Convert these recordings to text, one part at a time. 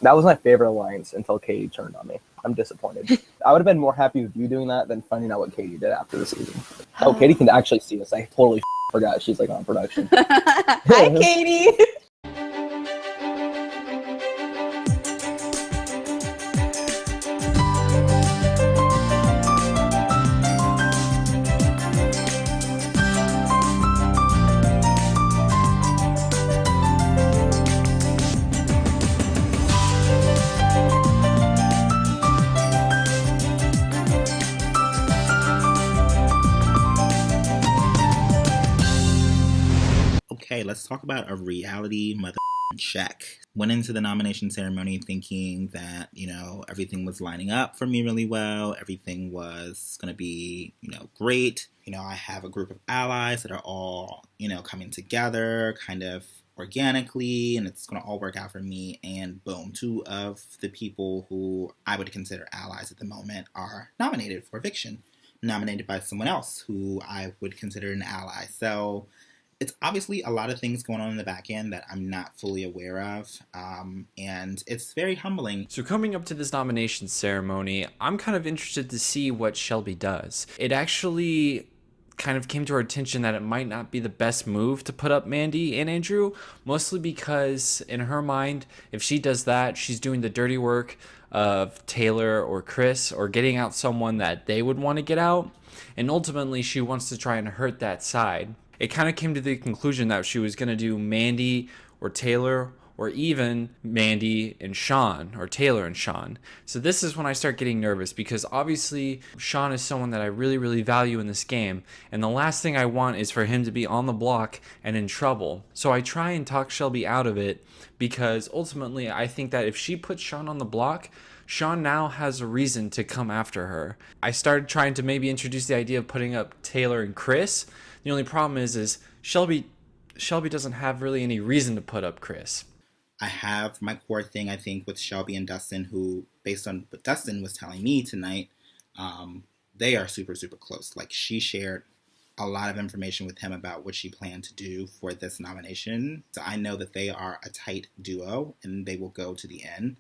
That was my favorite alliance until Katie turned on me. I'm disappointed. I would have been more happy with you doing that than finding out what Katie did after the season. Oh, Katie can actually see us. I totally forgot she's like on production. Hi, Katie. Okay, let's talk about a reality mother check. Went into the nomination ceremony thinking that, everything was lining up for me really well. Everything was going to be, great. I have a group of allies that are all, coming together kind of organically, and it's going to all work out for me. And boom, two of the people who I would consider allies at the moment are nominated for eviction, nominated by someone else who I would consider an ally. So it's obviously a lot of things going on in the back end that I'm not fully aware of, and it's very humbling. So coming up to this nomination ceremony, I'm kind of interested to see what Shelby does. It actually kind of came to our attention that it might not be the best move to put up Mandy and Andrew, mostly because in her mind, if she does that, she's doing the dirty work of Taylor or Chris, or getting out someone that they would want to get out, and ultimately she wants to try and hurt that side. It kind of came to the conclusion that she was going to do Mandy or Taylor, or even Mandy and Sean, or Taylor and Sean. So this is when I start getting nervous, because obviously Sean is someone that I really, really value in this game, and the last thing I want is for him to be on the block and in trouble. So I try and talk Shelby out of it, because ultimately I think that if she puts Sean on the block, Sean now has a reason to come after her. I started trying to maybe introduce the idea of putting up Taylor and Chris. The only problem is Shelby doesn't have really any reason to put up Chris. I have my core thing, I think, with Shelby and Dustin, who, based on what Dustin was telling me tonight, they are super, super close. Like, she shared a lot of information with him about what she planned to do for this nomination. So I know that they are a tight duo, and they will go to the end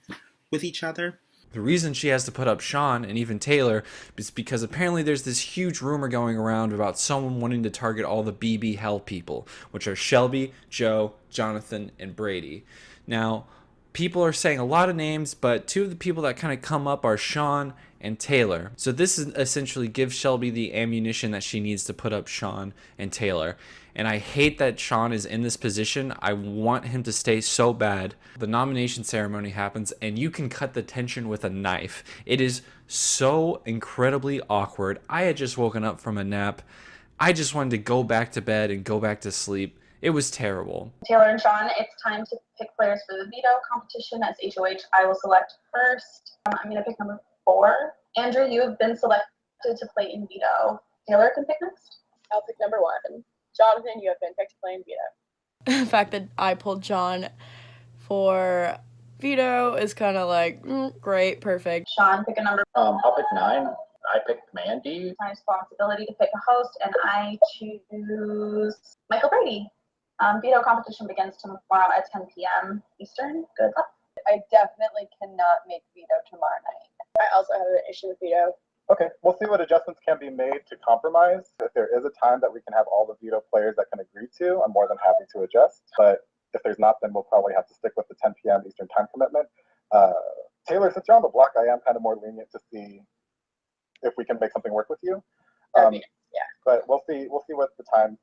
with each other. The reason she has to put up Sean and even Taylor is because apparently there's this huge rumor going around about someone wanting to target all the BB Hell people, which are Shelby, Joe, Jonathan, and Brady. Now, people are saying a lot of names, but two of the people that kind of come up are Sean and Taylor. So this is essentially gives Shelby the ammunition that she needs to put up Sean and Taylor. And I hate that Sean is in this position. I want him to stay so bad. The nomination ceremony happens, and you can cut the tension with a knife. It is so incredibly awkward. I had just woken up from a nap. I just wanted to go back to bed and go back to sleep. It was terrible. Taylor and Sean, it's time to pick players for the veto competition. As HOH, I will select first. I'm going to pick number 4. Andrew, you have been selected to play in veto. Taylor can pick next. I'll pick number 1. Jonathan, you have been picked to play in veto. The fact that I pulled John for veto is kind of like, great, perfect. Sean, pick a number. I'll pick 9. I picked Mandy. My responsibility to pick a host, and I choose Michael Brady. Veto competition begins tomorrow at 10 p.m. Eastern. Good luck. I definitely cannot make veto tomorrow night. I also have an issue with veto. Okay, we'll see what adjustments can be made to compromise. If there is a time that we can have all the veto players that can agree to, I'm more than happy to adjust. But if there's not, then we'll probably have to stick with the 10 p.m. Eastern time commitment. Taylor, since you're on the block, I am kind of more lenient to see if we can make something work with you. Yeah. But we'll see what the time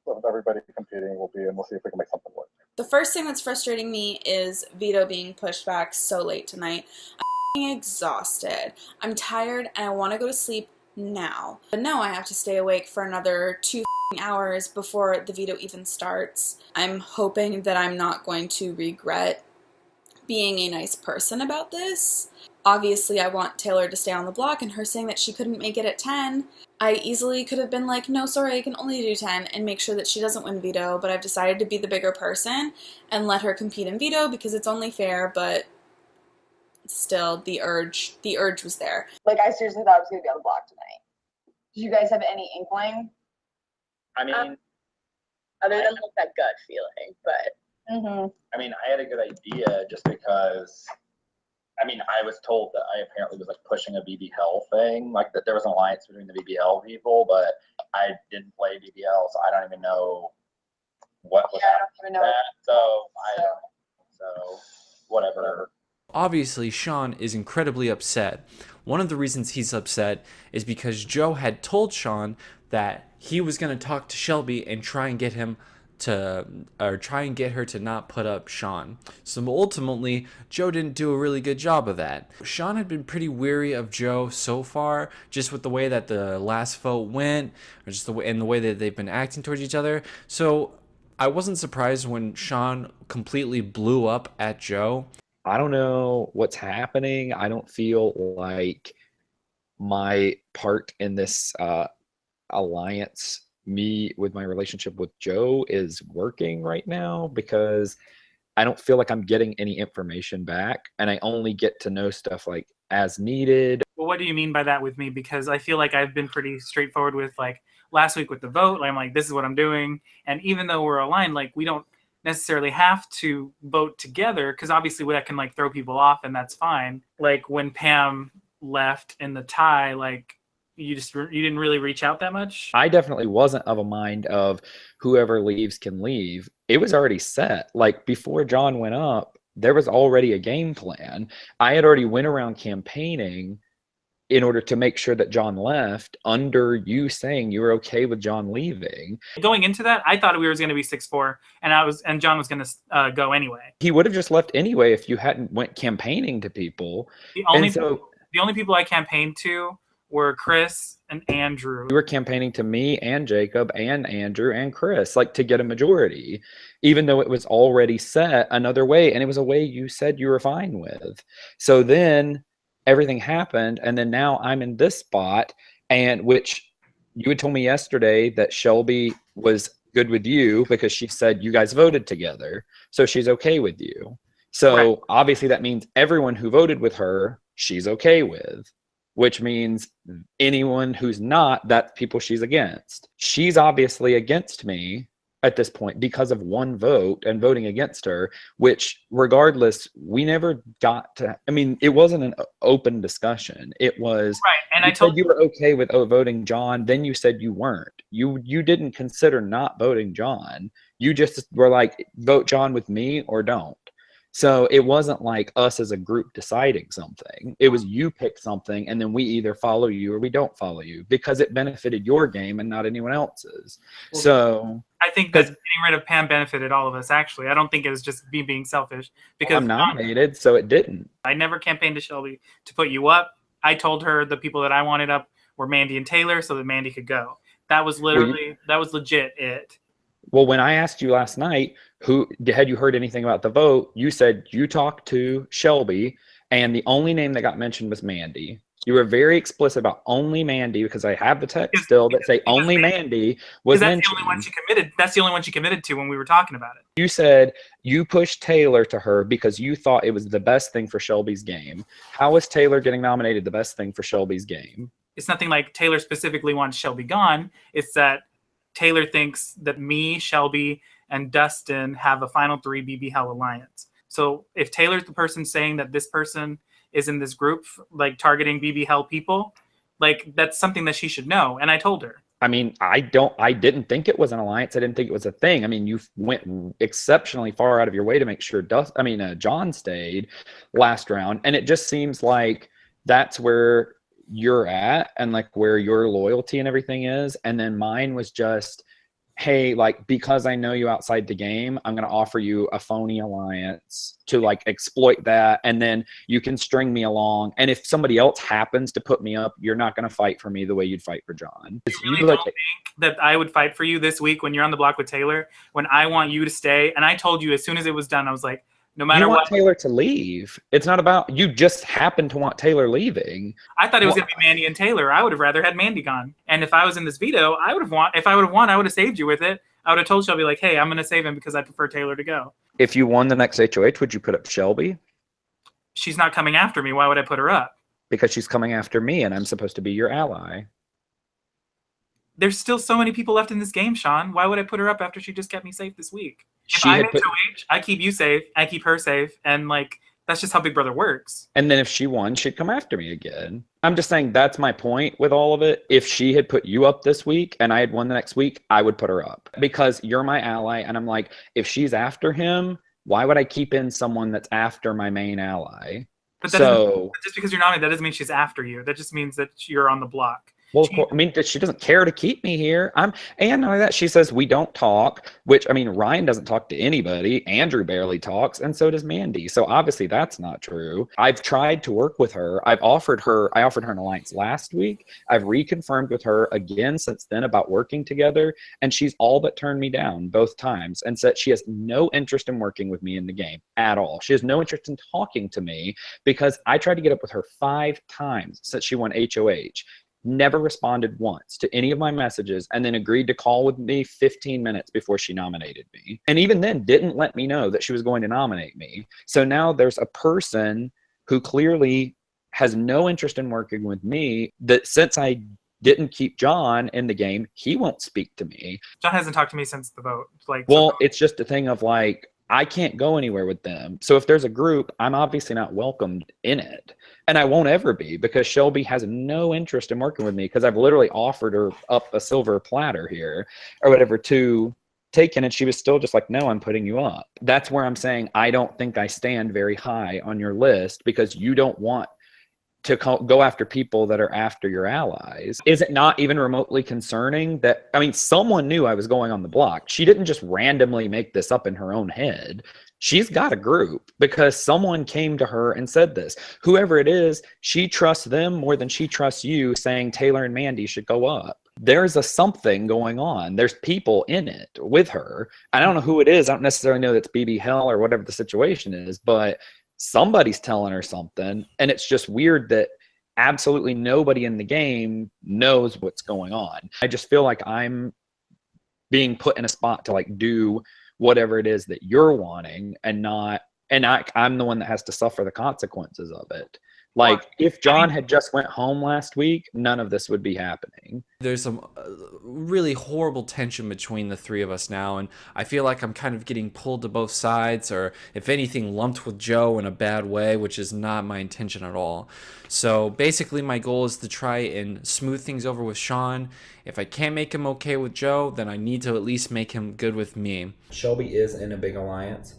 of everybody competing will be, and we'll see if we can make something work. The first thing that's frustrating me is veto being pushed back so late tonight. I'm exhausted. I'm tired and I want to go to sleep now. But no, I have to stay awake for another 2 hours before the veto even starts. I'm hoping that I'm not going to regret being a nice person about this. Obviously, I want Taylor to stay on the block, and her saying that she couldn't make it at 10, I easily could have been like, no, sorry, I can only do 10, and make sure that she doesn't win veto, but I've decided to be the bigger person and let her compete in veto because it's only fair, but still, the urge was there. Like, I seriously thought I was going to be on the block tonight. Did you guys have any inkling? I mean, Other than like that gut feeling, but I mean, I had a good idea just because I mean, I was told that I apparently was like pushing a BBL thing, like that there was an alliance between the BBL people, but I didn't play BBL, so I don't even know what was I don't even know. that. So whatever. Obviously, Sean is incredibly upset. One of the reasons he's upset is because Joe had told Sean that he was going to talk to Shelby and try and get her to not put up Sean. So ultimately, Joe didn't do a really good job of that. Sean had been pretty weary of Joe so far, just with the way that the last vote went, or just the way that they've been acting towards each other. So I wasn't surprised when Sean completely blew up at Joe. I don't know what's happening. I don't feel like my part in this alliance, me with my relationship with Joe, is working right now, because I don't feel like I'm getting any information back, and I only get to know stuff like as needed. Well, what do you mean by that with me? Because I feel like I've been pretty straightforward with, like, last week with the vote. I'm like, this is what I'm doing. And even though we're aligned, like, we don't necessarily have to vote together, because obviously that can like throw people off, and that's fine. Like when Pam left in the tie, like you didn't really reach out that much. I definitely wasn't of a mind of whoever leaves can leave. It was already set. Like before John went up, there was already a game plan. I had already went around campaigning in order to make sure that John left, under you saying you were okay with John leaving. Going into that, I thought we were going to be 6-4, and John was going to go anyway. He would have just left anyway if you hadn't went campaigning to people. The only people I campaigned to were Chris and Andrew. You were campaigning to me and Jacob and Andrew and Chris, like to get a majority, even though it was already set another way, and it was a way you said you were fine with. So then everything happened, and then now I'm in this spot, and which you had told me yesterday that Shelby was good with you because she said you guys voted together, so she's okay with you. So right. Obviously that means everyone who voted with her, she's okay with, which means anyone who's not, that's people she's against. She's obviously against me at this point because of one vote and voting against her, which regardless, we never got to, I mean, it wasn't an open discussion. It was, right. And I told you were okay with voting John. Then you said you weren't. You didn't consider not voting John. You just were like, vote John with me or don't. So it wasn't like us as a group deciding something. It was you pick something, and then we either follow you or we don't follow you because it benefited your game and not anyone else's. Well, so I think that getting rid of Pam benefited all of us, actually. I don't think it was just me being selfish. Because I'm nominated, so it didn't. I never campaigned to Shelby to put you up. I told her the people that I wanted up were Mandy and Taylor so that Mandy could go. That was literally, that was legit it. Well, when I asked you last night, had you heard anything about the vote? You said you talked to Shelby, and the only name that got mentioned was Mandy. You were very explicit about only Mandy, because I have the text still that say only Mandy was mentioned. That's the only one she committed. That's the only one she committed to when we were talking about it. You said you pushed Taylor to her because you thought it was the best thing for Shelby's game. How is Taylor getting nominated the best thing for Shelby's game? It's nothing like Taylor specifically wants Shelby gone. It's that Taylor thinks that me, Shelby, and Dustin have a final 3 BB Hell alliance. So if Taylor's the person saying that this person is in this group, like targeting BB Hell people, like that's something that she should know. And I told her. I mean, I didn't think it was an alliance. I didn't think it was a thing. I mean, you went exceptionally far out of your way to make sure John stayed last round. And it just seems like that's where you're at and like where your loyalty and everything is. And then mine was just, hey, like, because I know you outside the game, I'm going to offer you a phony alliance to like exploit that. And then you can string me along. And if somebody else happens to put me up, you're not going to fight for me the way you'd fight for John. You really don't think that I would fight for you this week when you're on the block with Taylor, when I want you to stay? And I told you as soon as it was done, I was like, no matter what. You want Taylor to leave. It's not about, you just happen to want Taylor leaving. I thought it was going to be Mandy and Taylor. I would have rather had Mandy gone. And if I was in this veto, I would have won. If I would have won, I would have saved you with it. I would have told Shelby, like, hey, I'm going to save him because I prefer Taylor to go. If you won the next HOH, would you put up Shelby? She's not coming after me. Why would I put her up? Because she's coming after me and I'm supposed to be your ally. There's still so many people left in this game, Sean. Why would I put her up after she just kept me safe this week? If I'm HOH, I keep you safe, I keep her safe, and like That's just how Big Brother works. And then if she won, she'd come after me again. I'm just saying that's my point with all of it. If she had put you up this week and I had won the next week, I would put her up because you're my ally. And I'm like, if she's after him, why would I keep in someone that's after my main ally? But just because you're nominated, that doesn't mean she's after you. That just means that you're on the block. Well, I mean, she doesn't care to keep me here. And not only that, she says we don't talk, which, I mean, Ryan doesn't talk to anybody. Andrew barely talks, and so does Mandy. So obviously that's not true. I've tried to work with her. I offered her an alliance last week. I've reconfirmed with her again since then about working together, and she's all but turned me down both times and said she has no interest in working with me in the game at all. She has no interest in talking to me because I tried to get up with her 5 times since she won HOH. Never responded once to any of my messages, and then agreed to call with me 15 minutes before she nominated me. And even then didn't let me know that she was going to nominate me. So now there's a person who clearly has no interest in working with me, that since I didn't keep John in the game, he won't speak to me. John hasn't talked to me since the vote. It's just a thing of like, I can't go anywhere with them. So if there's a group, I'm obviously not welcomed in it. And I won't ever be, because Shelby has no interest in working with me, because I've literally offered her up a silver platter here or whatever to take in, and she was still just like, no, I'm putting you up. That's where I'm saying I don't think I stand very high on your list, because you don't want to go after people that are after your allies. Is it not even remotely concerning that, I mean, someone knew I was going on the block. She didn't just randomly make this up in her own head. She's got a group because someone came to her and said this. Whoever it is, she trusts them more than she trusts you, saying Taylor and Mandy should go up. There's a something going on. There's people in it with her. I don't know who it is. I don't necessarily know that's BB Hell or whatever the situation is, but somebody's telling her something, and it's just weird that absolutely nobody in the game knows what's going on. I just feel like I'm being put in a spot to like do whatever it is that you're wanting, and I'm the one that has to suffer the consequences of it. Like, if John had just went home last week, none of this would be happening. There's some really horrible tension between the three of us now, and I feel like I'm kind of getting pulled to both sides, or if anything, lumped with Joe in a bad way, which is not my intention at all. So basically my goal is to try and smooth things over with Sean. If I can't make him okay with Joe, then I need to at least make him good with me. Shelby is in a big alliance.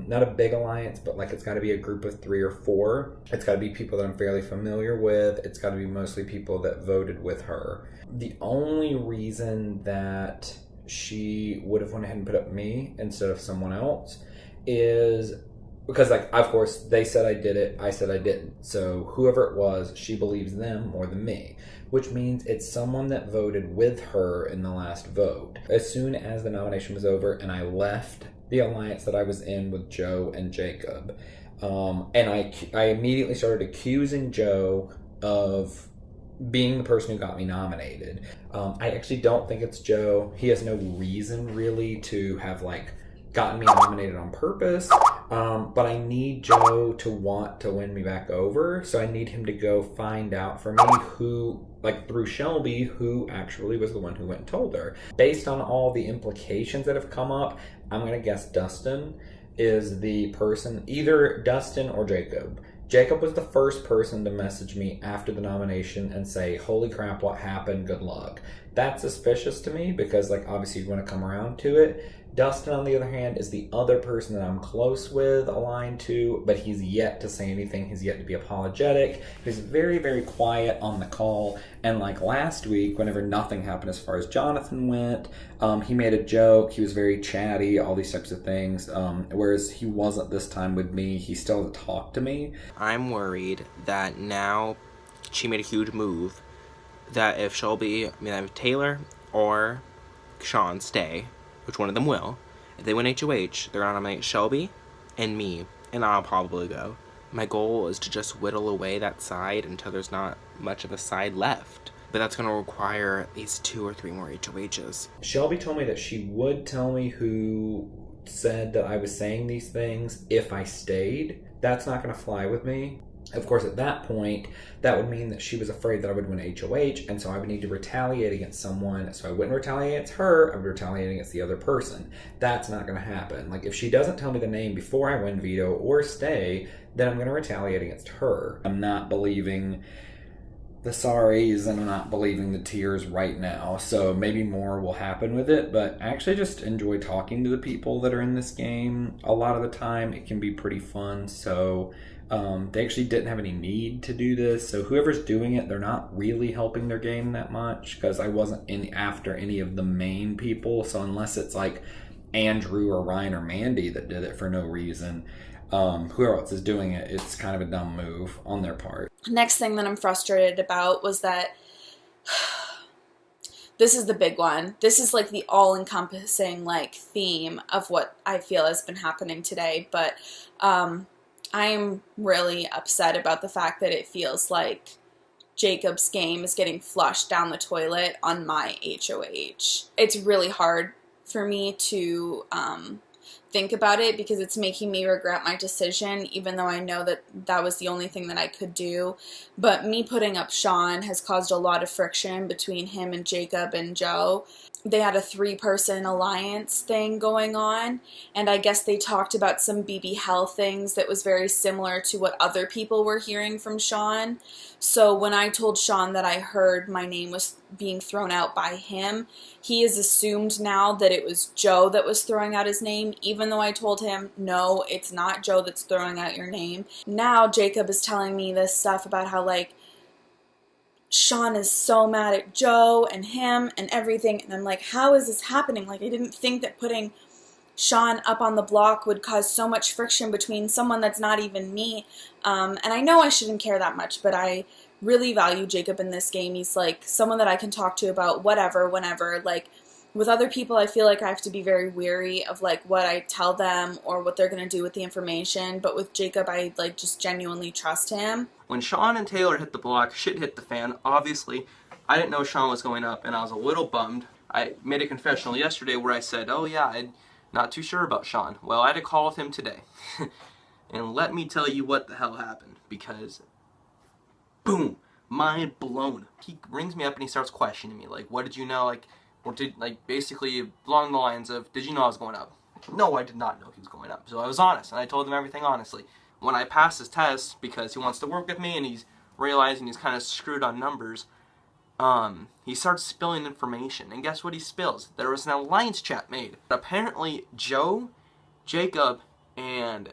Not a big alliance, but like, it's got to be a group of 3 or 4. It's got to be people that I'm fairly familiar with. It's got to be mostly people that voted with her. The only reason that she would have went ahead and put up me instead of someone else is because, like, of course, they said I did it. I said I didn't. So whoever it was, she believes them more than me, which means it's someone that voted with her in the last vote. As soon as the nomination was over and I left the alliance that I was in with Joe and Jacob, and I immediately started accusing Joe of being the person who got me nominated. I actually don't think it's Joe. He has no reason really to have like gotten me nominated on purpose, but I need Joe to want to win me back over, so I need him to go find out for me who, like through Shelby, who actually was the one who went and told her. Based on all the implications that have come up, I'm going to guess Dustin is the person, either Dustin or Jacob. Jacob was the first person to message me after the nomination and say, holy crap, what happened? Good luck. That's suspicious to me because, like, obviously you want to come around to it. Dustin, on the other hand, is the other person that I'm close with, aligned to, but he's yet to say anything. He's yet to be apologetic. He's very, very quiet on the call. And like last week, whenever nothing happened as far as Jonathan went, he made a joke. He was very chatty, all these types of things. Whereas he wasn't this time with me. He still talked to me. I'm worried that now she made a huge move, that if if Taylor or Sean stay, which one of them will, if they win HOH, they're gonna nominate Shelby and me, and I'll probably go. My goal is to just whittle away that side until there's not much of a side left. But that's gonna require at least 2 or 3 more HOHs. Shelby told me that she would tell me who said that I was saying these things if I stayed. That's not gonna fly with me. Of course, at that point, that would mean that she was afraid that I would win HOH, and so I would need to retaliate against someone. So I wouldn't retaliate against her, I would retaliate against the other person. That's not going to happen. Like, if she doesn't tell me the name before I win veto or stay, then I'm going to retaliate against her. I'm not believing the sorries, and I'm not believing the tears right now. So maybe more will happen with it, but I actually just enjoy talking to the people that are in this game. A lot of the time, it can be pretty fun, so... they actually didn't have any need to do this, so whoever's doing it, they're not really helping their game that much, because I wasn't after any of the main people, so unless it's like Andrew or Ryan or Mandy that did it for no reason, whoever else is doing it, it's kind of a dumb move on their part. Next thing that I'm frustrated about was that this is the big one. This is like the all-encompassing like theme of what I feel has been happening today, but I'm really upset about the fact that it feels like Jacob's game is getting flushed down the toilet on my HOH. It's really hard for me to think about it because it's making me regret my decision, even though I know that that was the only thing that I could do. But me putting up Sean has caused a lot of friction between him and Jacob and Joe. They had a 3-person alliance thing going on, and I guess they talked about some BBL things that was very similar to what other people were hearing from Sean. So when I told Sean that I heard my name was being thrown out by him, he has assumed now that it was Joe that was throwing out his name, even though I told him, no, it's not Joe that's throwing out your name. Now Jacob is telling me this stuff about how, like, Sean is so mad at Joe and him and everything, and I'm like, how is this happening? Like, I didn't think that putting Sean up on the block would cause so much friction between someone that's not even me, and I know I shouldn't care that much, but I really value Jacob in this game. He's like someone that I can talk to about whatever, whenever. Like, with other people, I feel like I have to be very wary of like what I tell them or what they're gonna do with the information, but with Jacob, I like just genuinely trust him. When Sean and Taylor hit the block, shit hit the fan. Obviously, I didn't know Sean was going up, and I was a little bummed. I made a confessional yesterday where I said, oh yeah, I'm not too sure about Sean. Well, I had a call with him today. And let me tell you what the hell happened, because boom, mind blown. He rings me up and he starts questioning me, like, what did you know, like, or did, like, basically along the lines of, did you know I was going up? No, I did not know he was going up. So I was honest, and I told him everything honestly. When I passed his test, because he wants to work with me and he's realizing he's kind of screwed on numbers, he starts spilling information. And guess what he spills? There was an alliance chat made. Apparently, Joe, Jacob, and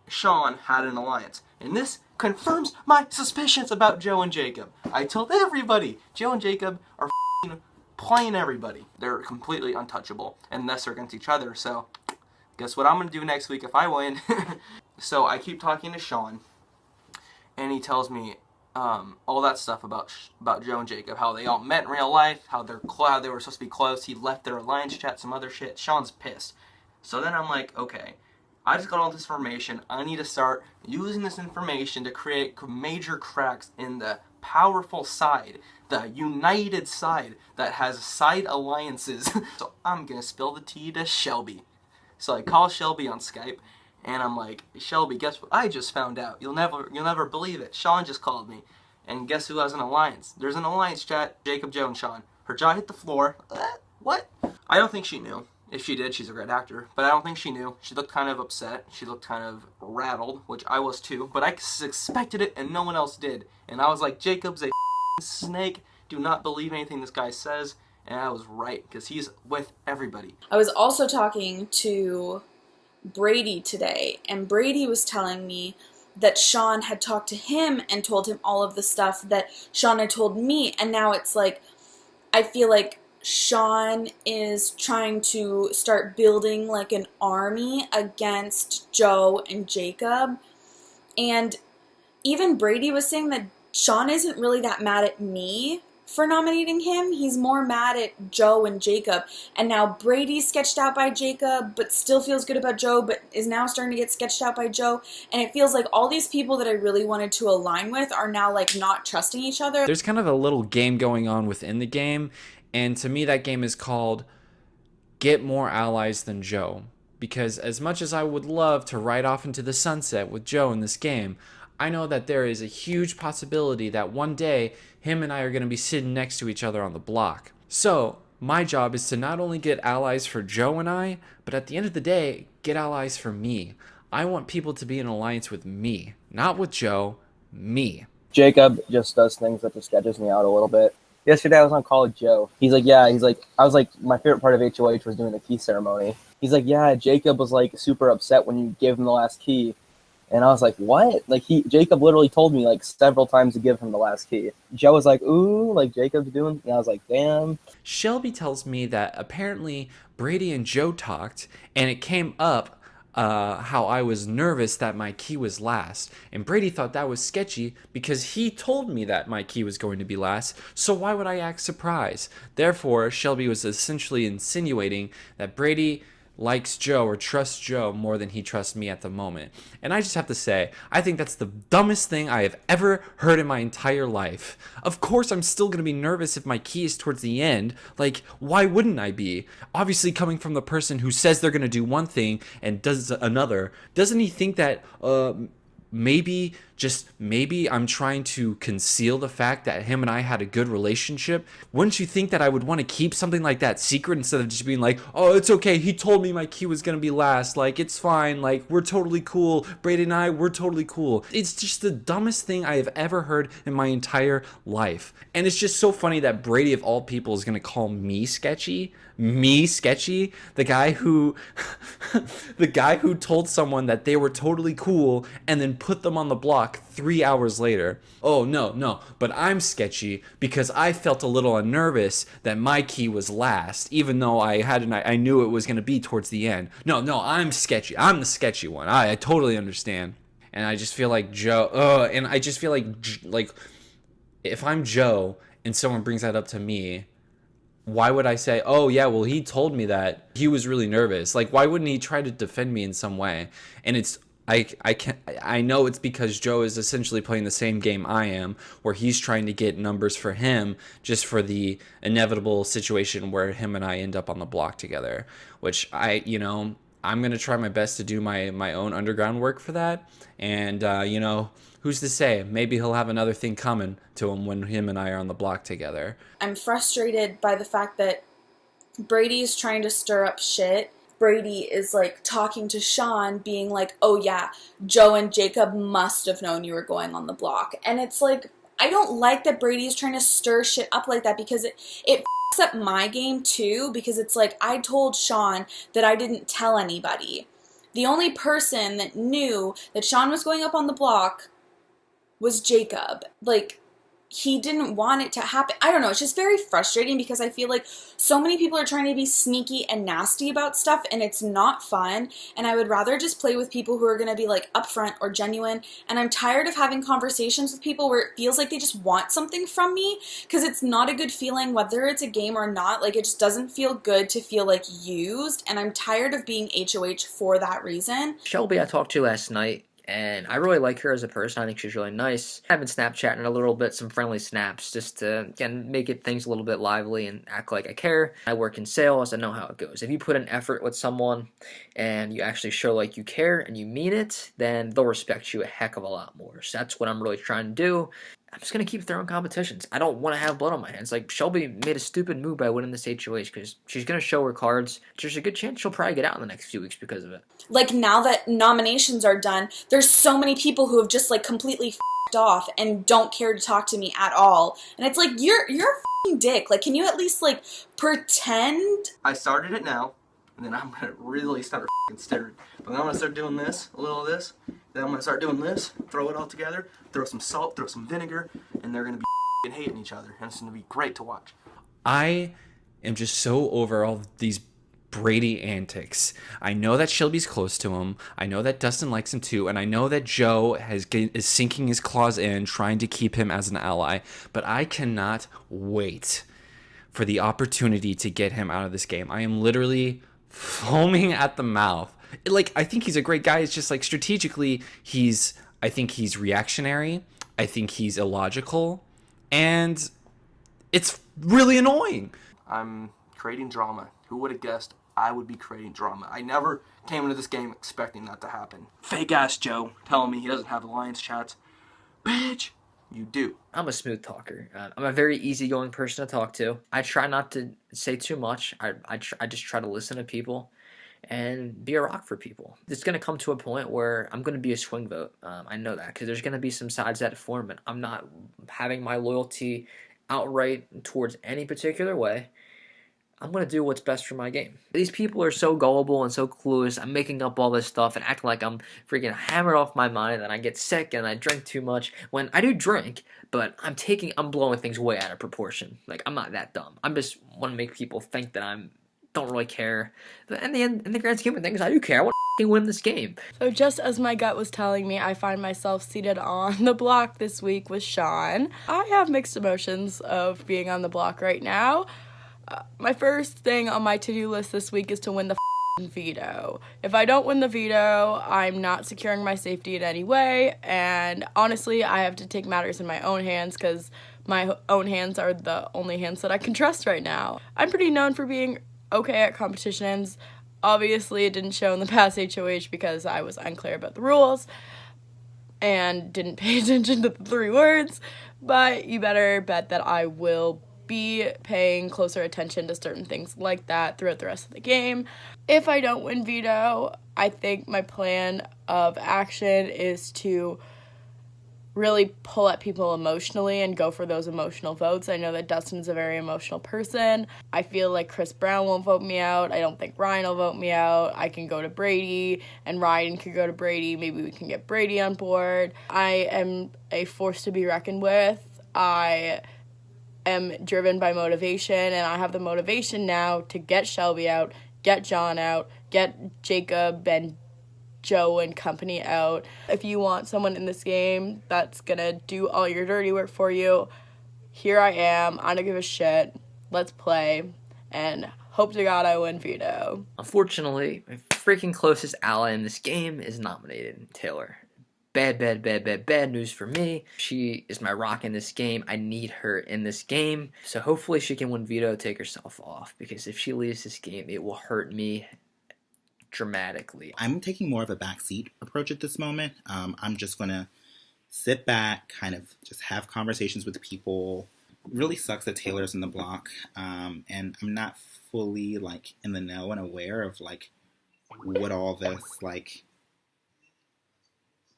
Sean had an alliance. And this confirms my suspicions about Joe and Jacob. I told everybody, Joe and Jacob are playing everybody. They're completely untouchable unless they're against each other. So guess what I'm going to do next week if I win? So I keep talking to Sean, and he tells me all that stuff about Joe and Jacob, how they all met in real life, how they were supposed to be close. He left their alliance chat, some other shit. Sean's pissed. So then I'm like, okay, I just got all this information. I need to start using this information to create major cracks in the powerful side, the united side that has side alliances. So I'm gonna spill the tea to Shelby. So I call Shelby on Skype, and I'm like, Shelby, guess what I just found out? You'll never believe it. Sean just called me, and guess who has an alliance? There's an alliance chat, Jacob, Joe, and Sean. Her jaw hit the floor. What? I don't think she knew. If she did, she's a great actor, but I don't think she knew. She looked kind of upset. She looked kind of rattled, which I was too, but I expected it and no one else did. And I was like, Jacob's a snake. Do not believe anything this guy says. And I was right, because he's with everybody. I was also talking to Brady today, and Brady was telling me that Sean had talked to him and told him all of the stuff that Sean had told me, and now it's like, I feel like Sean is trying to start building like an army against Joe and Jacob. And even Brady was saying that Sean isn't really that mad at me for nominating him. He's more mad at Joe and Jacob. And now Brady's sketched out by Jacob, but still feels good about Joe, but is now starting to get sketched out by Joe. And it feels like all these people that I really wanted to align with are now like not trusting each other. There's kind of a little game going on within the game. And to me, that game is called Get More Allies Than Joe. Because as much as I would love to ride off into the sunset with Joe in this game, I know that there is a huge possibility that one day him and I are going to be sitting next to each other on the block. So my job is to not only get allies for Joe and I, but at the end of the day, get allies for me. I want people to be in alliance with me, not with Joe, me. Jacob just does things that just sketches me out a little bit. Yesterday I was on call with Joe. He's like, I was like, my favorite part of HOH was doing the key ceremony. He's like, yeah, Jacob was like super upset when you gave him the last key. And I was like, what? Like Jacob literally told me like several times to give him the last key. Joe was like, ooh, like Jacob's doing. And I was like, damn. Shelby tells me that apparently Brady and Joe talked, and it came up how I was nervous that my key was last. And Brady thought that was sketchy because he told me that my key was going to be last, so why would I act surprised? Therefore, Shelby was essentially insinuating that Brady likes Joe or trusts Joe more than he trusts me at the moment. And I just have to say, I think that's the dumbest thing I have ever heard in my entire life. Of course, I'm still going to be nervous if my key is towards the end. Like, why wouldn't I be? Obviously, coming from the person who says they're going to do one thing and does another, doesn't he think that maybe I'm trying to conceal the fact that him and I had a good relationship? Wouldn't you think that I would want to keep something like that secret instead of just being like, oh, it's okay, he told me my key was going to be last, like, it's fine, like, we're totally cool, Brady and I, we're totally cool. It's just the dumbest thing I have ever heard in my entire life. And it's just so funny that Brady, of all people, is going to call me sketchy. Me sketchy, the guy who told someone that they were totally cool and then put them on the block 3 hours later. Oh no, but I'm sketchy because I felt a little nervous that my key was last, even though I knew it was going to be towards the end. No, I'm sketchy. I'm the sketchy one. I totally understand. And I just feel like Joe, and I just feel like if I'm Joe and someone brings that up to me, why would I say, oh yeah, well, he told me that he was really nervous? Like, why wouldn't he try to defend me in some way? And I know it's because Joe is essentially playing the same game I am, where he's trying to get numbers for him just for the inevitable situation where him and I end up on the block together, which I'm going to try my best to do my own underground work for that. And, who's to say? Maybe he'll have another thing coming to him when him and I are on the block together. I'm frustrated by the fact that Brady's trying to stir up shit. Brady is like talking to Sean, being like, oh yeah, Joe and Jacob must have known you were going on the block. And it's like, I don't like that Brady's trying to stir shit up like that, because it f***s up my game too, because it's like, I told Sean that I didn't tell anybody. The only person that knew that Sean was going up on the block was Jacob. Like, he didn't want it to happen. I don't know. It's just very frustrating because I feel like so many people are trying to be sneaky and nasty about stuff, and it's not fun. And I would rather just play with people who are going to be like upfront or genuine. And I'm tired of having conversations with people where it feels like they just want something from me, because it's not a good feeling whether it's a game or not. Like, it just doesn't feel good to feel like used. And I'm tired of being HOH for that reason. Shelby I talked to last night, and I really like her as a person. I think she's really nice. I've been Snapchatting a little bit, some friendly snaps, just to, again, make things a little bit lively and act like I care. I work in sales. I know how it goes. If you put an effort with someone and you actually show like you care and you mean it, then they'll respect you a heck of a lot more. So that's what I'm really trying to do. I'm just going to keep throwing competitions. I don't want to have blood on my hands. Like, Shelby made a stupid move by winning this HOH because she's going to show her cards. There's a good chance she'll probably get out in the next few weeks because of it. Like, now that nominations are done, there's so many people who have just, like, completely f***ed off and don't care to talk to me at all. And it's like, you're a f***ing dick. Like, can you at least, like, pretend? I started it now, and then I'm going to really start f***ing staring. But then I'm going to start doing this, a little of this. Then I'm going to start doing this, throw it all together, throw some salt, throw some vinegar, and they're going to be hating each other. And it's going to be great to watch. I am just so over all these Brady antics. I know that Shelby's close to him. I know that Dustin likes him too. And I know that Joe is sinking his claws in, trying to keep him as an ally. But I cannot wait for the opportunity to get him out of this game. I am literally foaming at the mouth. Like, I think he's a great guy. It's just like strategically, I think he's reactionary. I think he's illogical. And it's really annoying. I'm creating drama. Who would have guessed I would be creating drama? I never came into this game expecting that to happen. Fake ass Joe telling me he doesn't have alliance chats. bitch. You do. I'm a smooth talker. I'm a very easygoing person to talk to. I try not to say too much. I just try to listen to people and be a rock for people. It's going to come to a point where I'm going to be a swing vote. I know that because there's going to be some sides that form, and I'm not having my loyalty outright towards any particular way. I'm going to do what's best for my game. These people are so gullible and so clueless. I'm making up all this stuff and acting like I'm freaking hammered off my mind and I get sick and I drink too much. When I do drink, but I'm blowing things way out of proportion. Like, I'm not that dumb. I just want to make people think that don't really care. But in the grand scheme of things, I do care. I want to win this game. So just as my gut was telling me, I find myself seated on the block this week with Sean. I have mixed emotions of being on the block right now. My first thing on my to-do list this week is to win the veto. If I don't win the veto, I'm not securing my safety in any way, and honestly, I have to take matters in my own hands because my own hands are the only hands that I can trust right now. I'm pretty known for being okay at competitions. Obviously, it didn't show in the past HOH because I was unclear about the rules and didn't pay attention to the 3 words, but you better bet that I will be paying closer attention to certain things like that throughout the rest of the game. If I don't win veto, I think my plan of action is to really pull at people emotionally and go for those emotional votes. I know that Dustin's a very emotional person. I feel like Chris Brown won't vote me out. I don't think Ryan will vote me out. I can go to Brady and Ryan can go to Brady. Maybe we can get Brady on board. I am a force to be reckoned with. I am driven by motivation, and I have the motivation now to get Shelby out, get John out, get Jacob and Joe and company out. If you want someone in this game that's gonna do all your dirty work for you, here I am. I don't give a shit. Let's play, and hope to God I win veto. Unfortunately, my freaking closest ally in this game is nominated, Taylor. Bad news for me. She is my rock in this game. I need her in this game. So hopefully she can win veto, take herself off. Because if she leaves this game, it will hurt me dramatically. I'm taking more of a backseat approach at this moment. I'm just going to sit back, kind of just have conversations with people. It really sucks that Taylor's in the block. And I'm not fully, like, in the know and aware of, like, what all this, like,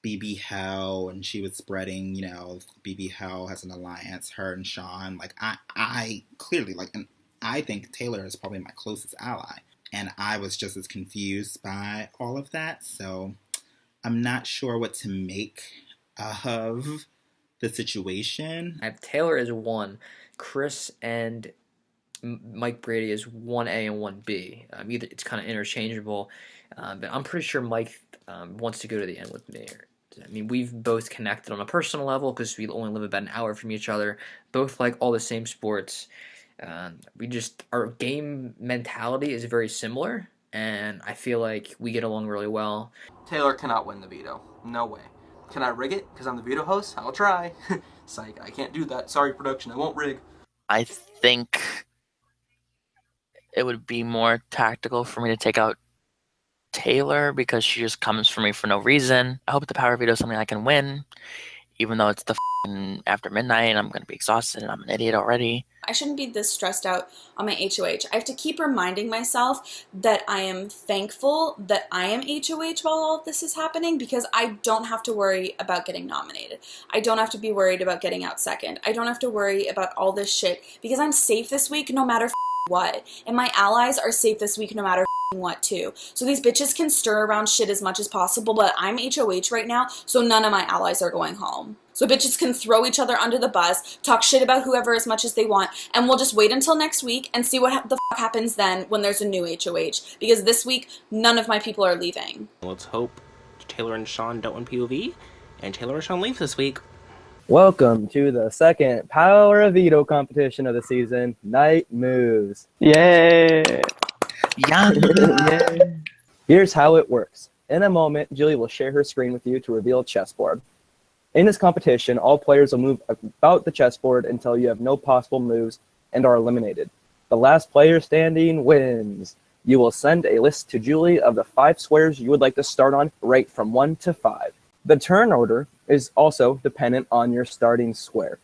BB Hell, and she was spreading, you know, BB Hell has an alliance, her and Sean. Like, I clearly, like, and I think Taylor is probably my closest ally. And I was just as confused by all of that. So I'm not sure what to make of the situation. I have Taylor as 1, Chris and Mike Brady is 1A and 1B. Either it's kind of interchangeable, but I'm pretty sure Mike wants to go to the end with me. I mean, we've both connected on a personal level because we only live about an hour from each other. Both like all the same sports. Our game mentality is very similar, and I feel like we get along really well. Taylor cannot win the veto. No way. Can I rig it? Because I'm the veto host? I'll try. Psych, I can't do that. Sorry, production, I won't rig. I think it would be more tactical for me to take out Taylor because she just comes for me for no reason. I hope the power veto is something I can win, even though it's the after midnight and I'm going to be exhausted and I'm an idiot already. I shouldn't be this stressed out on my HOH. I have to keep reminding myself that I am thankful that I am HOH while all of this is happening because I don't have to worry about getting nominated. I don't have to be worried about getting out second. I don't have to worry about all this shit because I'm safe this week no matter what. And my allies are safe this week no matter what too. So these bitches can stir around shit as much as possible, but I'm HOH right now, so none of my allies are going home. So bitches can throw each other under the bus, talk shit about whoever as much as they want, and we'll just wait until next week and see what the fuck happens then when there's a new HOH. Because this week, none of my people are leaving. Let's hope Taylor and Sean don't win POV, and Taylor and Sean leave this week. Welcome to the second Power of Veto competition of the season, Night Moves. Yay! Yeah. Here's how it works. In a moment, Julie will share her screen with you to reveal a chessboard. In this competition, all players will move about the chessboard until you have no possible moves and are eliminated. The last player standing wins. You will send a list to Julie of the 5 squares you would like to start on, rate from 1 to 5. The turn order is also dependent on your starting square.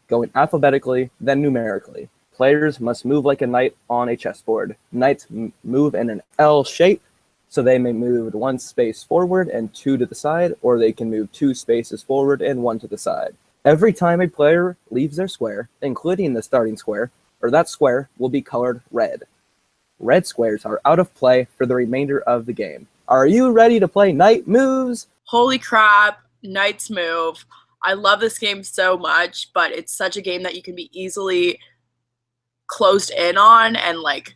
Going alphabetically, then numerically. Players must move like a knight on a chessboard. Knights move in an L shape, so they may move 1 space forward and 2 to the side, or they can move 2 spaces forward and 1 to the side. Every time a player leaves their square, including the starting square, or that square will be colored red. Red squares are out of play for the remainder of the game. Are you ready to play Knight Moves? Holy crap, Knights Move. I love this game so much, but it's such a game that you can be easily closed in on and like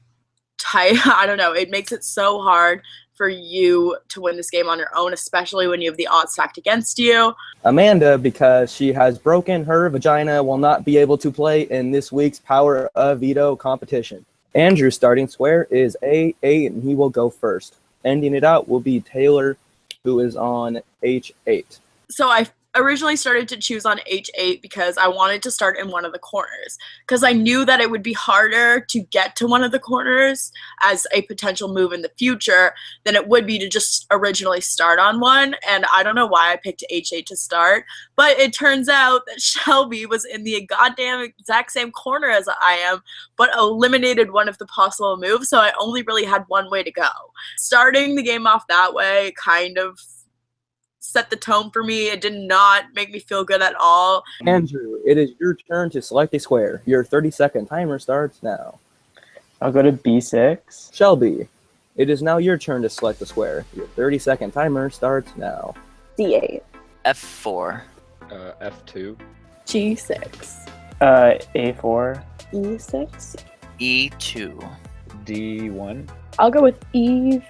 tight. I don't know. It makes it so hard for you to win this game on your own, especially when you have the odds stacked against you. Amanda, because she has broken her vagina, will not be able to play in this week's Power of Veto competition. Andrew's starting square is A8, and he will go first. Ending it out will be Taylor, who is on H8. So I originally started to choose on H8 because I wanted to start in one of the corners, because I knew that it would be harder to get to one of the corners as a potential move in the future than it would be to just originally start on one. And I don't know why I picked H8 to start, but it turns out that Shelby was in the goddamn exact same corner as I am, but eliminated one of the possible moves, so I only really had one way to go. Starting the game off that way kind of set the tone for me. It did not make me feel good at all. Andrew, it is your turn to select a square. Your 30-second timer starts now. I'll go to B6. Shelby, it is now your turn to select a square. Your 30-second timer starts now. D8. F4. F2. G6. A4. E6. E2. D1. I'll go with E5.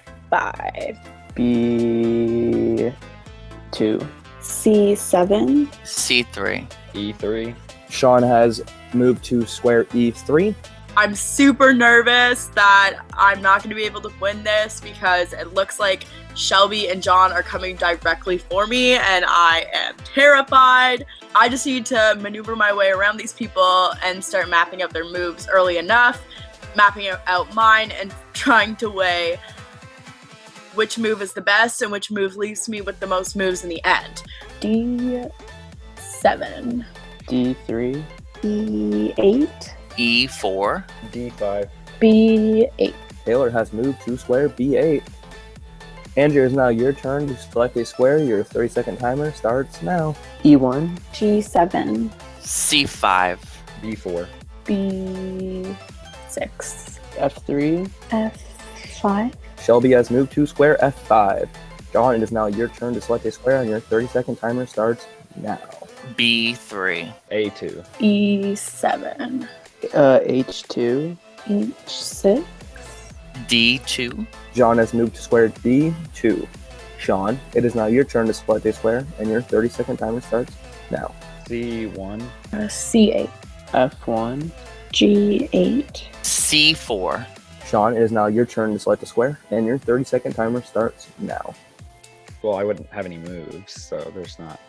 B2. C7. C3. E3. Sean has moved to square E3. I'm super nervous that I'm not going to be able to win this because it looks like Shelby and John are coming directly for me, and I am terrified. I just need to maneuver my way around these people and start mapping out their moves early enough, mapping out mine, and trying to weigh which move is the best and which move leaves me with the most moves in the end. D7. D3. E8. E4. D5. B8. Taylor has moved to square B8. Andrew, is now your turn to select a square. Your 30-second timer starts now. E1. G7. C5. B4. B6. F3. F5. Shelby has moved to square F5. John, it is now your turn to select a square, and your 30-second timer starts now. B3. A2. E7. H2. H6. D2. John has moved to square D2. Sean, it is now your turn to select a square, and your 30-second timer starts now. C1. C8. F1. G8. C4. Sean, it is now your turn to select a square, and your 30-second timer starts now. Well, I wouldn't have any moves, so there's not.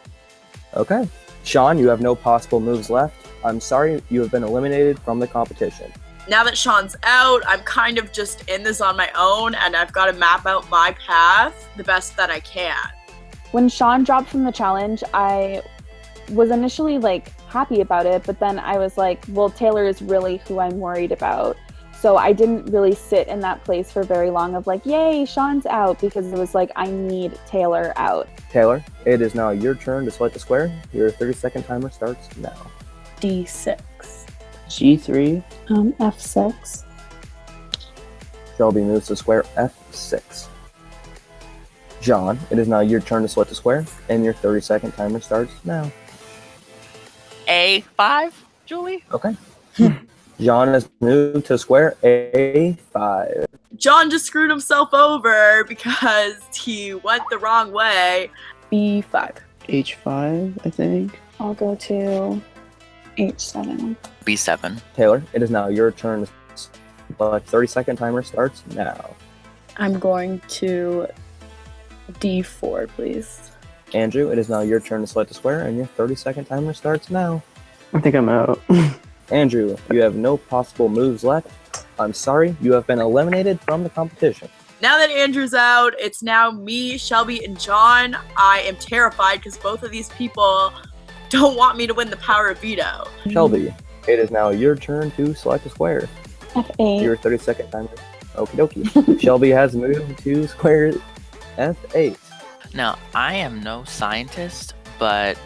Okay. Sean, you have no possible moves left. I'm sorry, you have been eliminated from the competition. Now that Sean's out, I'm kind of just in this on my own, and I've got to map out my path the best that I can. When Sean dropped from the challenge, I was initially happy about it, but then I was like, well, Taylor is really who I'm worried about. So I didn't really sit in that place for very long of yay, Sean's out, because it was I need Taylor out. Taylor, it is now your turn to select a square. Your 30-second timer starts now. D6. G3. F6. Shelby moves to square F6. John, it is now your turn to select a square, and your 30-second timer starts now. A5, Julie? Okay. John has moved to square A5. John just screwed himself over because he went the wrong way. B5. H5, I think. I'll go to H7. B7. Taylor, it is now your turn to select. 30-second timer starts now. I'm going to D4, please. Andrew, it is now your turn to select a square, and your 30-second timer starts now. I think I'm out. Andrew, you have no possible moves left. I'm sorry, you have been eliminated from the competition. Now that Andrew's out, it's now me, Shelby, and John. I am terrified because both of these people don't want me to win the power of veto. Shelby, it is now your turn to select a square. F8. Your 30-second timer. Okie dokie. Shelby has moved to square F8. Now, I am no scientist, but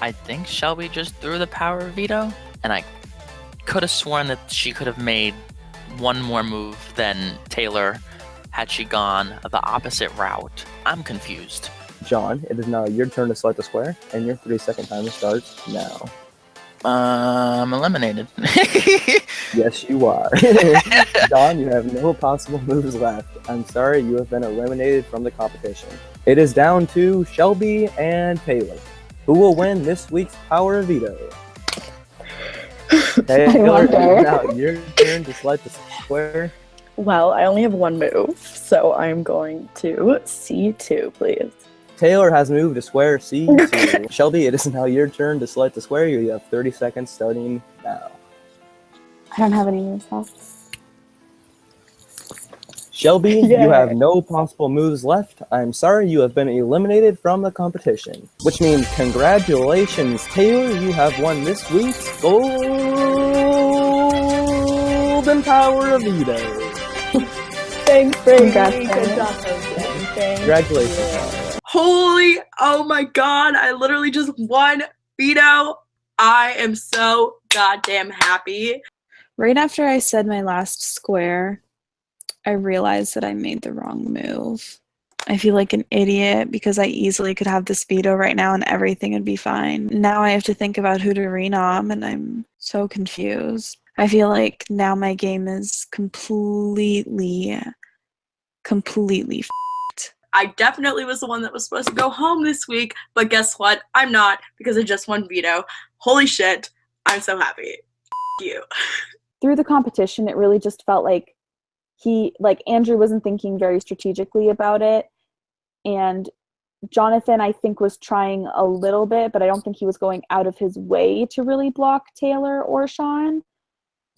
I think Shelby just threw the power of veto, and I could have sworn that she could have made one more move than Taylor had she gone the opposite route. I'm confused. John, it is now your turn to select a square, and your 30-second timer starts now. I'm eliminated. Yes, you are. John, you have no possible moves left. I'm sorry, you have been eliminated from the competition. It is down to Shelby and Taylor. Who will win this week's Power of Veto? Taylor, it is now your turn to select a square. Well, I only have one move, so I'm going to C2, please. Taylor has moved to square C2. Shelby, it is now your turn to select a square. You have 30 seconds starting now. I don't have any moves left. Shelby, you have no possible moves left. I'm sorry, you have been eliminated from the competition. Which means congratulations, Taylor. You have won this week's Golden Power of Veto. Thanks, Brady. Good job, Congratulations. Holy, oh my god, I literally just won veto. I am so goddamn happy. Right after I said my last square, I realized that I made the wrong move. I feel like an idiot because I easily could have this veto right now and everything would be fine. Now I have to think about who to renom and I'm so confused. I feel like now my game is completely I definitely was the one that was supposed to go home this week, but guess what? I'm not because I just won veto. Holy shit, I'm so happy. You. Through the competition, it really just felt like Andrew wasn't thinking very strategically about it, and Jonathan, I think, was trying a little bit, but I don't think he was going out of his way to really block Taylor or Sean.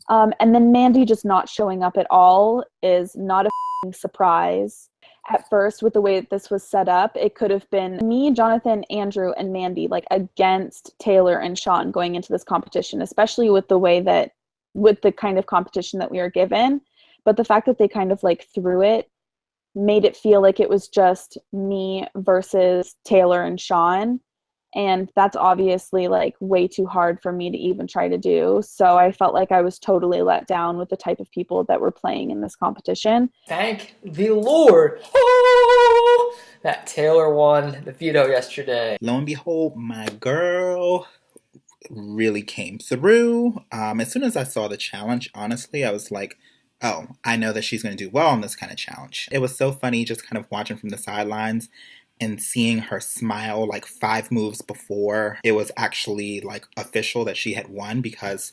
And then Mandy just not showing up at all is not a surprise. At first, with the way that this was set up, it could have been me, Jonathan, Andrew, and Mandy, against Taylor and Sean going into this competition, especially with the kind of competition that we are given. But the fact that they kind of threw it made it feel like it was just me versus Taylor and Sean. And that's obviously way too hard for me to even try to do. So I felt like I was totally let down with the type of people that were playing in this competition. Thank the Lord. Oh, that Taylor won the veto yesterday. Lo and behold, my girl really came through. As soon as I saw the challenge, honestly, I was like, oh, I know that she's going to do well on this kind of challenge. It was so funny just kind of watching from the sidelines and seeing her smile 5 moves before it was actually official that she had won, because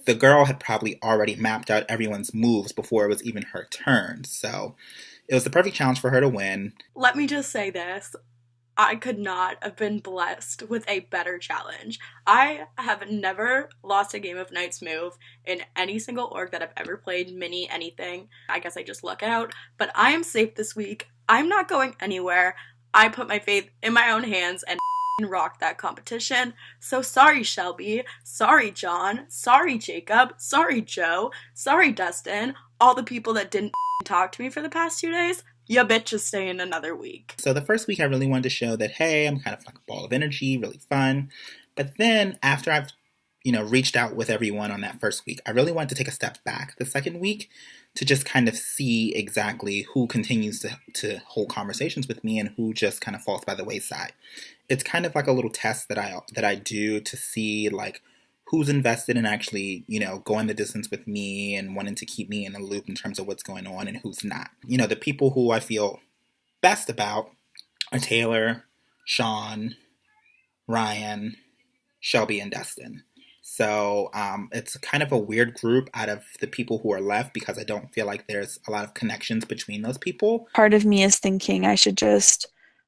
the girl had probably already mapped out everyone's moves before it was even her turn. So it was the perfect challenge for her to win. Let me just say this. I could not have been blessed with a better challenge. I have never lost a game of Knight's Move in any single org that I've ever played, mini, anything. I guess I just luck out. But I am safe this week. I'm not going anywhere. I put my faith in my own hands and rocked that competition. So sorry, Shelby. Sorry, John. Sorry, Jacob. Sorry, Joe. Sorry, Dustin. All the people that didn't talk to me for the past 2 days. Ya bitch is staying another week. So the first week I really wanted to show that, hey, I'm kind of a ball of energy, really fun. But then after I've, reached out with everyone on that first week, I really wanted to take a step back the second week to just kind of see exactly who continues to hold conversations with me and who just kind of falls by the wayside. It's kind of like a little test that I do to see who's invested in actually, going the distance with me and wanting to keep me in the loop in terms of what's going on and who's not. The people who I feel best about are Taylor, Sean, Ryan, Shelby, and Dustin. So it's kind of a weird group out of the people who are left because I don't feel like there's a lot of connections between those people. Part of me is thinking I should just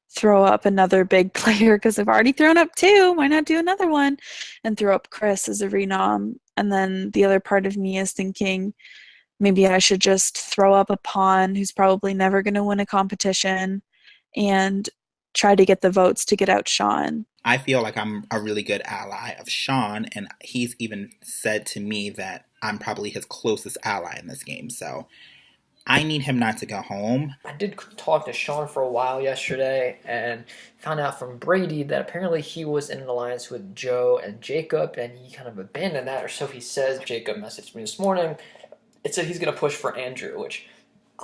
throw up another big player because I've already thrown up 2. Why not do another one? And throw up Chris as a renom. And then the other part of me is thinking maybe I should just throw up a pawn who's probably never going to win a competition and try to get the votes to get out Sean. I feel like I'm a really good ally of Sean, and he's even said to me that I'm probably his closest ally in this game, so I need him not to go home. I did talk to Sean for a while yesterday and found out from Brady that apparently he was in an alliance with Joe and Jacob, and he kind of abandoned that, or so he says. Jacob messaged me this morning. It said he's going to push for Andrew, which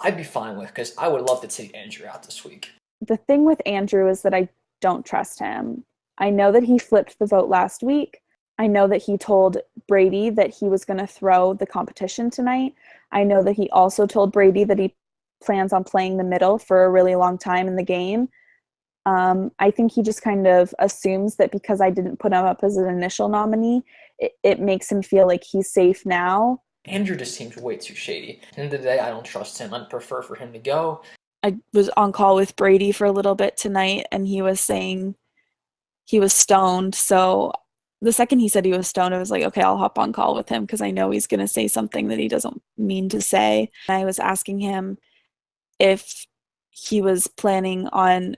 I'd be fine with because I would love to take Andrew out this week. The thing with Andrew is that I don't trust him. I know that he flipped the vote last week. I know that he told Brady that he was going to throw the competition tonight. I know that he also told Brady that he plans on playing the middle for a really long time in the game. I think he just kind of assumes that because I didn't put him up as an initial nominee, it makes him feel like he's safe now. Andrew just seems way too shady. At the end of the day, I don't trust him. I'd prefer for him to go. I was on call with Brady for a little bit tonight, and he was saying he was stoned. So the second he said he was stoned, I was like, okay, I'll hop on call with him because I know he's going to say something that he doesn't mean to say. I was asking him if he was planning on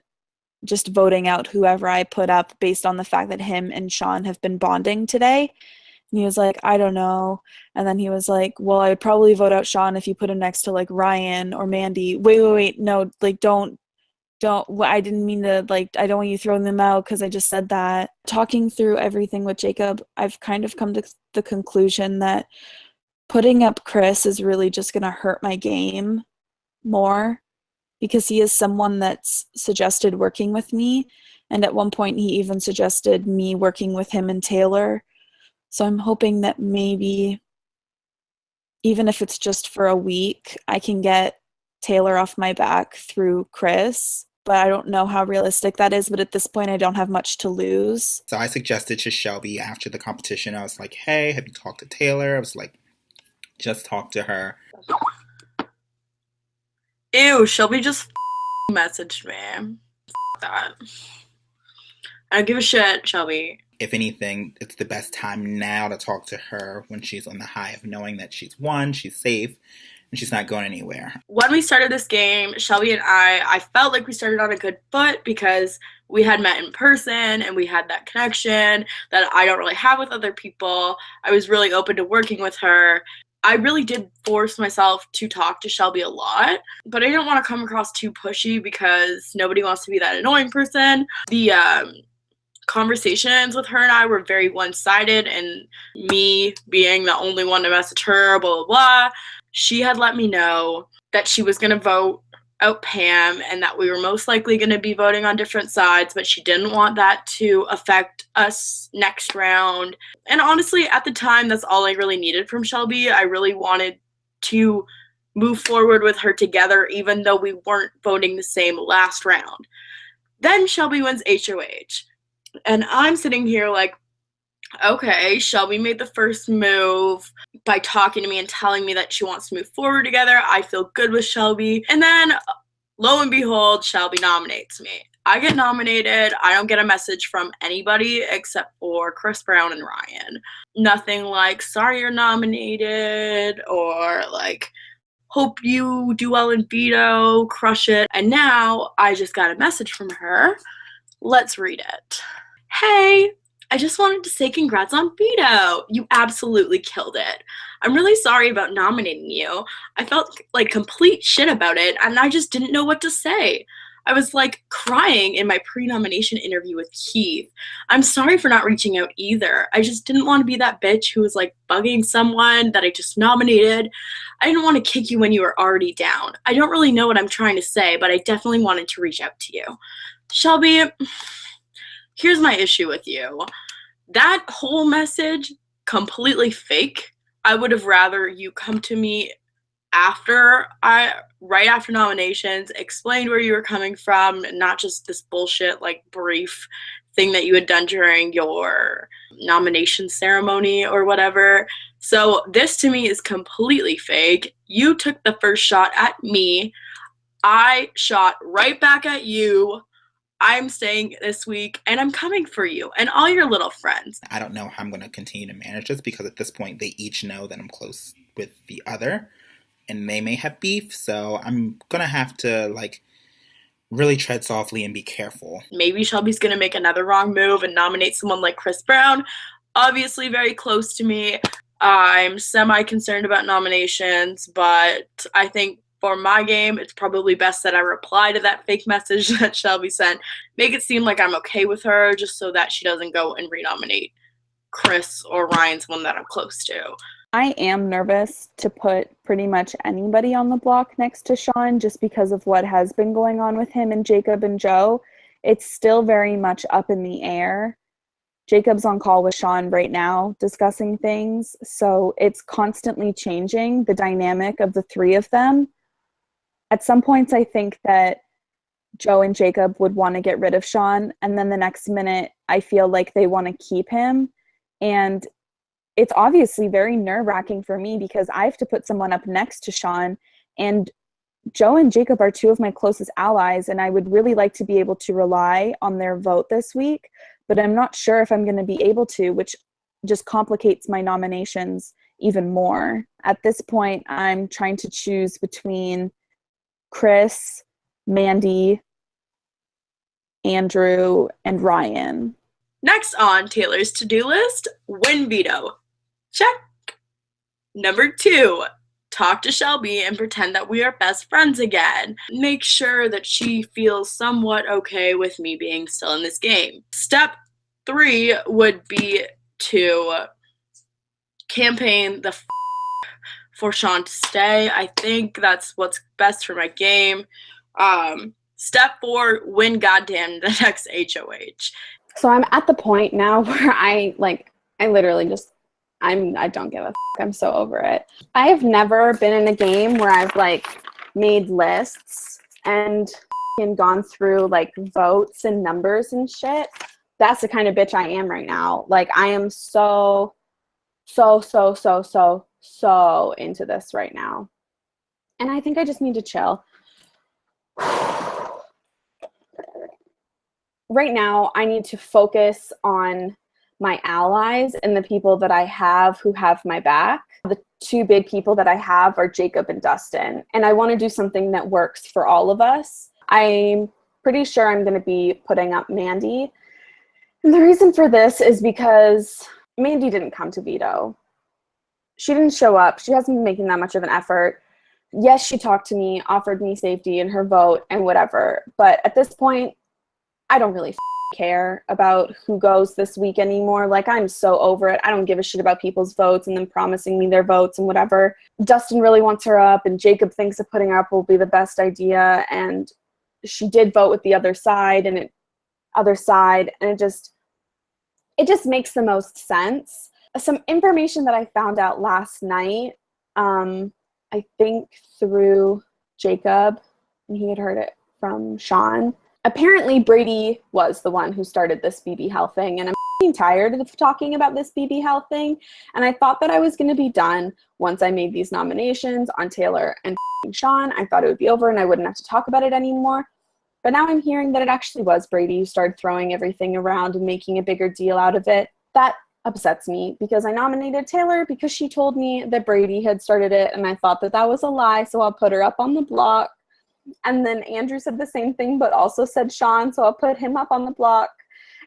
just voting out whoever I put up based on the fact that him and Sean have been bonding today. And he was like, I don't know. And then he was like, well, I would probably vote out Sean if you put him next to like Ryan or Mandy. Wait. No, like don't, I didn't mean to, like, I don't want you throwing them out because I just said that. Talking through everything with Jacob, I've kind of come to the conclusion that putting up Chris is really just going to hurt my game more because he is someone that's suggested working with me. And at one point, he even suggested me working with him and Taylor. So I'm hoping that maybe, even if it's just for a week, I can get Taylor off my back through Chris. But I don't know how realistic that is. But at this point, I don't have much to lose. So I suggested to Shelby after the competition, I was like, hey, have you talked to Taylor? I was like, just talk to her. Ew, Shelby just messaged me. That. I don't give a shit, Shelby. If anything, it's the best time now to talk to her when she's on the high of knowing that she's won, she's safe, and she's not going anywhere. When we started this game, Shelby and I felt like we started on a good foot because we had met in person and we had that connection that I don't really have with other people. I was really open to working with her. I really did force myself to talk to Shelby a lot, but I didn't want to come across too pushy because nobody wants to be that annoying person. The conversations with her and I were very one-sided, and me being the only one to message her, blah, blah, blah. She had let me know that she was going to vote out Pam and that we were most likely going to be voting on different sides, but she didn't want that to affect us next round. And honestly, at the time, that's all I really needed from Shelby. I really wanted to move forward with her together, even though we weren't voting the same last round. Then Shelby wins HOH. And I'm sitting here like, okay, Shelby made the first move by talking to me and telling me that she wants to move forward together. I feel good with Shelby. And then, lo and behold, Shelby nominates me. I get nominated. I don't get a message from anybody except for Chris Brown and Ryan. Nothing like, sorry you're nominated, or like, hope you do well in veto, crush it. And now I just got a message from her. Let's read it. Hey, I just wanted to say congrats on veto. You absolutely killed it. I'm really sorry about nominating you. I felt like complete shit about it, and I just didn't know what to say. I was like crying in my pre-nomination interview with Keith. I'm sorry for not reaching out either. I just didn't want to be that bitch who was like bugging someone that I just nominated. I didn't want to kick you when you were already down. I don't really know what I'm trying to say, but I definitely wanted to reach out to you. Shelby, here's my issue with you. That whole message, completely fake. I would have rather you come to me right after nominations, explained where you were coming from, not just this bullshit, like, brief thing that you had done during your nomination ceremony or whatever. So this to me is completely fake. You took the first shot at me. I shot right back at you. I'm staying this week, and I'm coming for you and all your little friends. I don't know how I'm going to continue to manage this because at this point they each know that I'm close with the other. and they may have beef. So I'm gonna have to like really tread softly and be careful. Maybe Shelby's gonna make another wrong move and nominate someone like Chris Brown. Obviously very close to me. I'm semi-concerned about nominations, but I think for my game, it's probably best that I reply to that fake message that Shelby sent. Make it seem like I'm okay with her, just so that she doesn't go and renominate Chris or Ryan, someone that I'm close to. I am nervous to put pretty much anybody on the block next to Sean just because of what has been going on with him and Jacob and Joe. It's still very much up in the air. Jacob's on call with Sean right now discussing things, so it's constantly changing, the dynamic of the three of them. At some points, I think that Joe and Jacob would want to get rid of Sean, and then the next minute, I feel like they want to keep him. And it's obviously very nerve-wracking for me because I have to put someone up next to Sean, and Joe and Jacob are two of my closest allies, and I would really like to be able to rely on their vote this week, but I'm not sure if I'm going to be able to, which just complicates my nominations even more. At this point, I'm trying to choose between Chris, Mandy, Andrew, and Ryan. Next on Taylor's to-do list, win veto. Check. Number 2, talk to Shelby and pretend that we are best friends again. Make sure that she feels somewhat okay with me being still in this game. Step 3 would be to campaign the for Sean to stay. I think that's what's best for my game. Step 4, win goddamn the next HOH. So I'm at the point now where I literally just, I don't give a f***. I'm so over it. I have never been in a game where I've made lists and gone through votes and numbers and shit. That's the kind of bitch I am right now. I am so into this right now. And I think I just need to chill. Right now, I need to focus on my allies and the people that I have who have my back. The 2 big people that I have are Jacob and Dustin, and I want to do something that works for all of us. I'm pretty sure I'm going to be putting up Mandy. And the reason for this is because Mandy didn't come to veto. She didn't show up. She hasn't been making that much of an effort. Yes, she talked to me, offered me safety in her vote and whatever, but at this point, I don't really care about who goes this week anymore. I'm so over it. I don't give a shit about people's votes and them promising me their votes and whatever. Dustin really wants her up, and Jacob thinks that putting her up will be the best idea, and she did vote with the other side, and it just makes the most sense. Some information that I found out last night, I think through Jacob, and he had heard it from Sean. Apparently, Brady was the one who started this BB Hell thing, and I'm tired of talking about this BB Hell thing, and I thought that I was going to be done once I made these nominations on Taylor and Sean. I thought it would be over and I wouldn't have to talk about it anymore, but now I'm hearing that it actually was Brady who started throwing everything around and making a bigger deal out of it. That upsets me because I nominated Taylor because she told me that Brady had started it, and I thought that that was a lie, so I'll put her up on the block. And then Andrew said the same thing, but also said Sean, so I'll put him up on the block.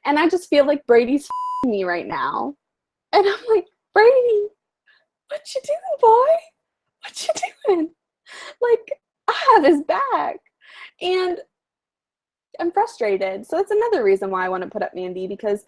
And I just feel like Brady's me right now. And I'm like, Brady, what you doing, boy? What you doing? I have his back. And I'm frustrated. So that's another reason why I want to put up Mandy, because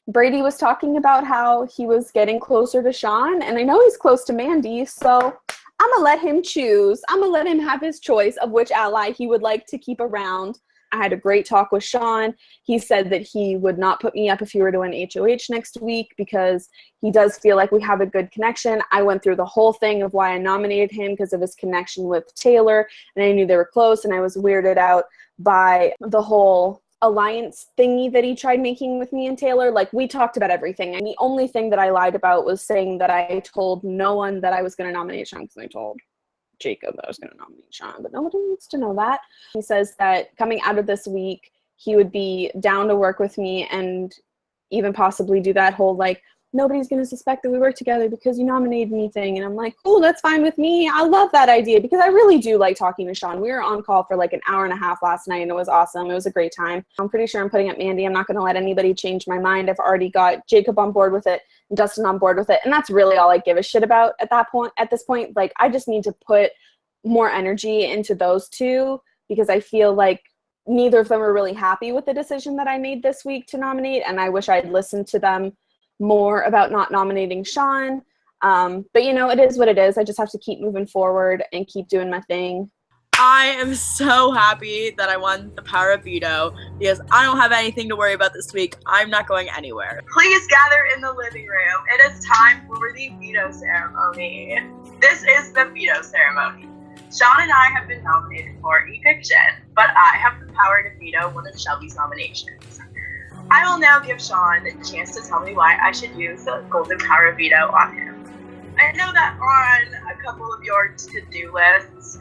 Brady was talking about how he was getting closer to Sean, and I know he's close to Mandy, so I'm going to let him choose. I'm going to let him have his choice of which ally he would like to keep around. I had a great talk with Sean. He said that he would not put me up if he were to win HOH next week because he does feel like we have a good connection. I went through the whole thing of why I nominated him because of his connection with Taylor, and I knew they were close, and I was weirded out by the whole alliance thingy that he tried making with me and Taylor. We talked about everything, and the only thing that I lied about was saying that I told no one that I was going to nominate Sean, because I told Jacob that I was going to nominate Sean, but nobody needs to know that. He says that coming out of this week, he would be down to work with me and even possibly do that whole nobody's going to suspect that we work together because you nominated me thing. And I'm like, cool, that's fine with me. I love that idea because I really do like talking to Sean. We were on call for like an hour and a half last night and it was awesome. It was a great time. I'm pretty sure I'm putting up Mandy. I'm not going to let anybody change my mind. I've already got Jacob on board with it and Dustin on board with it. And that's really all I give a shit about at this point. Like, I just need to put more energy into those two because I feel like neither of them are really happy with the decision that I made this week to nominate. And I wish I'd listened to them more about not nominating Sean. But you know, it is what it is. I just have to keep moving forward and keep doing my thing. I am so happy that I won the power of veto because I don't have anything to worry about this week. I'm not going anywhere. Please gather in the living room. It is time for the veto ceremony. This is the veto ceremony. Sean and I have been nominated for eviction, but I have the power to veto one of Shelby's nominations. I will now give Sean a chance to tell me why I should use the golden power veto on him. I know that on a couple of your to-do lists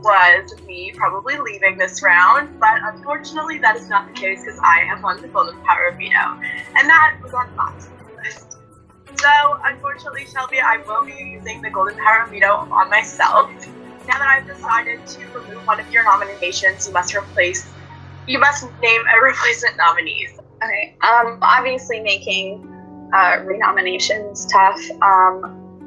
was me probably leaving this round, but unfortunately that is not the case because I have won the golden power veto, and that was on my to-do list. So unfortunately, Shelby, I will be using the golden power veto on myself. Now that I've decided to remove one of your nominations, you must name a replacement nominee. Okay, obviously making renominations tough,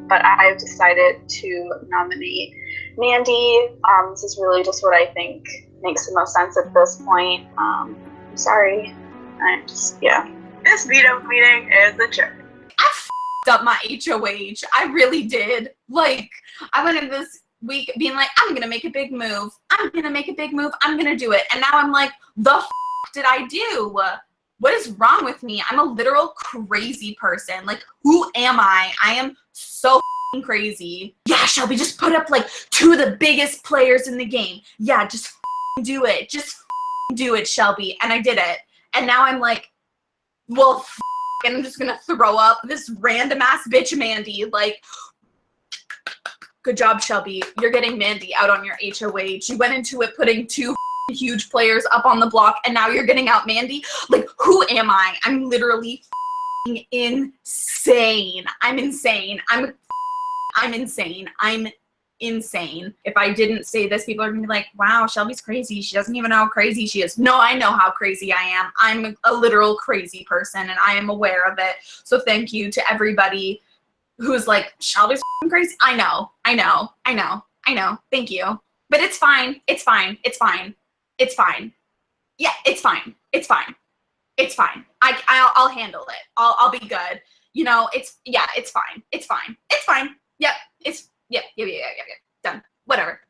but I've decided to nominate Mandy. This is really just what I think makes the most sense at this point. I'm sorry. This veto meeting is adjourned. I f***ed up my HOH. I really did. Like, I went in this week being like, I'm gonna make a big move. I'm gonna do it. And now I'm like, the f*** did I do? What is wrong with me? I'm a literal crazy person. Like, who am I? I am so f***ing crazy. Yeah, Shelby, just put up like 2 of the biggest players in the game. Yeah, just f***ing do it. Just f***ing do it, Shelby. And I did it. And now I'm like, well, f***, and I'm just gonna throw up this random ass bitch Mandy. Like, good job, Shelby. You're getting Mandy out on your HOH. You went into it putting 2 huge players up on the block, and now you're getting out Mandy. Like, who am I? I'm literally insane. I'm insane. I'm insane. I'm insane. If I didn't say this, people are gonna be like, wow, Shelby's crazy. She doesn't even know how crazy she is. No, I know how crazy I am. I'm a literal crazy person, and I am aware of it. So thank you to everybody who's like, Shelby's crazy. I know. Thank you. But it's fine. It's fine. Yeah, it's fine. I'll handle it. I'll be good. You know, it's fine. Yeah. Done. Whatever.